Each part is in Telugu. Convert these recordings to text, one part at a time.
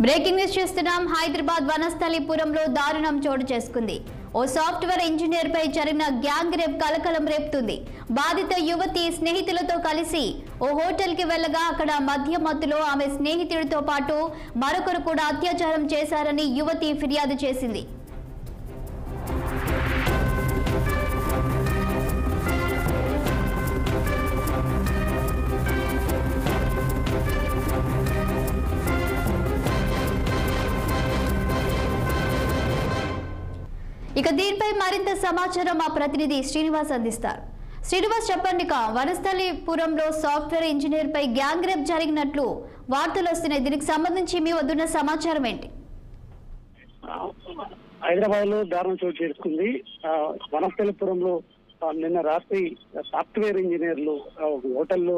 బ్రేకింగ్ న్యూస్ చూస్తున్నాం. హైదరాబాద్ వనస్థలిపురంలో దారుణం చోటు చేసుకుంది. ఓ సాఫ్ట్వేర్ ఇంజనీర్ పై జరిగిన గ్యాంగ్ రేప్ కలకలం రేపుతుంది. బాధిత యువతి స్నేహితులతో కలిసి ఓ హోటల్ కి వెళ్లగా అక్కడ మధ్యలో ఆమె స్నేహితుడితో పాటు మరొకరు కూడా అత్యాచారం చేశారని యువతి ఫిర్యాదు చేసింది. ఇక దీనిపై మరింత సమాచారం మా ప్రతినిధి శ్రీనివాస్ అందిస్తారు. శ్రీనివాస్, చెప్పండి. వనస్థలిపురంలో సాఫ్ట్వేర్ ఇంజనీర్ పై గ్యాంగ్ రేప్ జరిగినట్లు వార్తలు వస్తున్నాయి. దీనికి సంబంధించి మీ వద్దున్న సమాచారం ఏంటి? హైదరాబాద్ లో దారుణం చోటు చేసుకుంది. వనస్థలిపురంలో నిన్న రాత్రి సాఫ్ట్వేర్ ఇంజనీర్లు హోటల్లో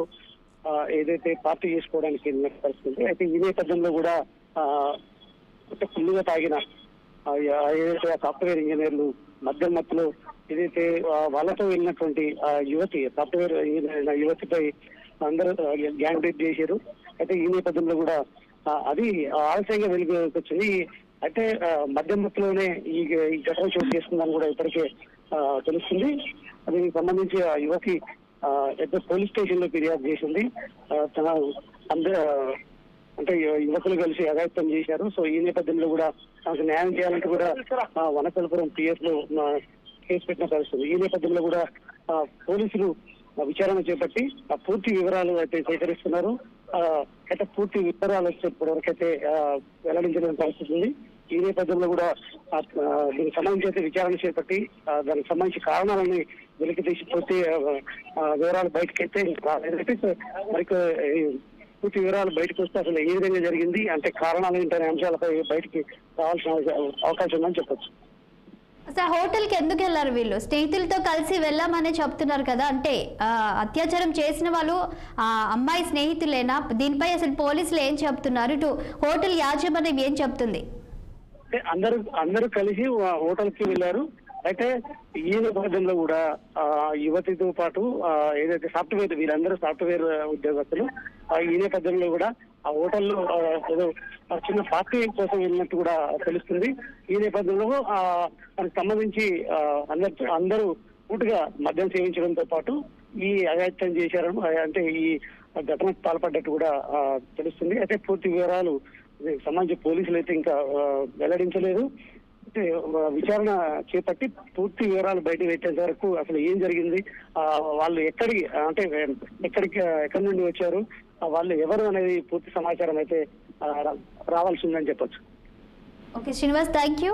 ఏదైతే పార్టీ చేసుకోవడానికి వెళ్ళిన పరిస్థితి. అయితే ఈ నేపథ్యంలో కూడా ఫుల్లుగా తాగిన ఏదైతే సాఫ్ట్వేర్ ఇంజనీర్లు మధ్యలో ఏదైతే వాళ్ళతో వెళ్ళినటువంటి యువతి సాఫ్ట్వేర్ ఇంజనీర్ యువతిపై అందరూ గ్యాంగ్ రేప్ చేశారు. అయితే ఈ నేపథ్యంలో కూడా అది ఆలస్యంగా వెలుగులోకి వచ్చింది. అయితే మధ్యలోనే ఈ ఘటన చోటు చేసుకుందని కూడా ఇప్పటికే తెలుస్తుంది. దీనికి సంబంధించి ఆ యువతి పోలీస్ స్టేషన్ లో ఫిర్యాదు చేసింది. అంటే యువకులు కలిసి అఘాయిత్యం చేశారు. సో ఈ నేపథ్యంలో కూడా తనకు న్యాయం చేయాలంటూ కూడా వనస్థలిపురం పిఎస్ లో కేసు పెట్టిన పరిస్థితి. ఈ నేపథ్యంలో కూడా పోలీసులు విచారణ చేపట్టి పూర్తి వివరాలు అయితే సేకరిస్తున్నారు. అయితే పూర్తి వివరాలు ఇప్పటివరకైతే వెల్లడించిన పరిస్థితి ఉంది. ఈ నేపథ్యంలో కూడా దీనికి సంబంధించి అయితే విచారణ చేపట్టి దానికి సంబంధించి కారణాలని వెలికి తీసి పూర్తి వివరాలు బయటకైతే మరి పూర్తి వివరాలు బయటకు వస్తే అసలు ఏ విధంగా జరిగింది అంటే కారణాలు ఏంటనే అంశాలపై బయటికి రావాల్సిన అవకాశం ఉందని చెప్పొచ్చు. అసలు హోటల్ కి ఎందుకు వెళ్ళారు వీళ్ళు? స్నేహితులతో కలిసి వెళ్ళామని చెప్తున్నారు కదా, అంటే అత్యాచారం చేసిన వాళ్ళు ఆ అమ్మాయి స్నేహితులేనా? దీనిపై అసలు పోలీసులు ఏం చెప్తున్నారు? ఇటు హోటల్ యాజమాన్యం ఏం చెప్తుంది? అందరూ కలిసి హోటల్ కి వెళ్ళారు. అయితే ఈ నేపథ్యంలో కూడా యువతితో పాటు ఏదైతే సాఫ్ట్వేర్ వీళ్ళందరూ సాఫ్ట్వేర్ ఉద్యోగస్తులు ఈ నేపథ్యంలో కూడా ఆ హోటల్లో ఏదో చిన్న పార్టీ కోసం వెళ్ళినట్టు కూడా తెలుస్తుంది. ఈ నేపథ్యంలో దానికి సంబంధించి అందరూ పూర్తిగా మద్యం సేవించడంతో పాటు ఈ అఘాయిత్యం చేశారని అంటే ఈ ఘటనకు పాల్పడ్డట్టు కూడా తెలుస్తుంది. అయితే పూర్తి వివరాలు సంబంధించి పోలీసులు అయితే ఇంకా వెల్లడించలేదు. విచారణ చేపట్టి పూర్తి వివరాలు బయట పెట్టేంత వరకు అసలు ఏం జరిగింది, వాళ్ళు ఎక్కడి నుండి వచ్చారు, వాళ్ళు ఎవరు అనేది పూర్తి సమాచారం అయితే రావాల్సి ఉందని చెప్పొచ్చు. Okay Srinivas, thank you.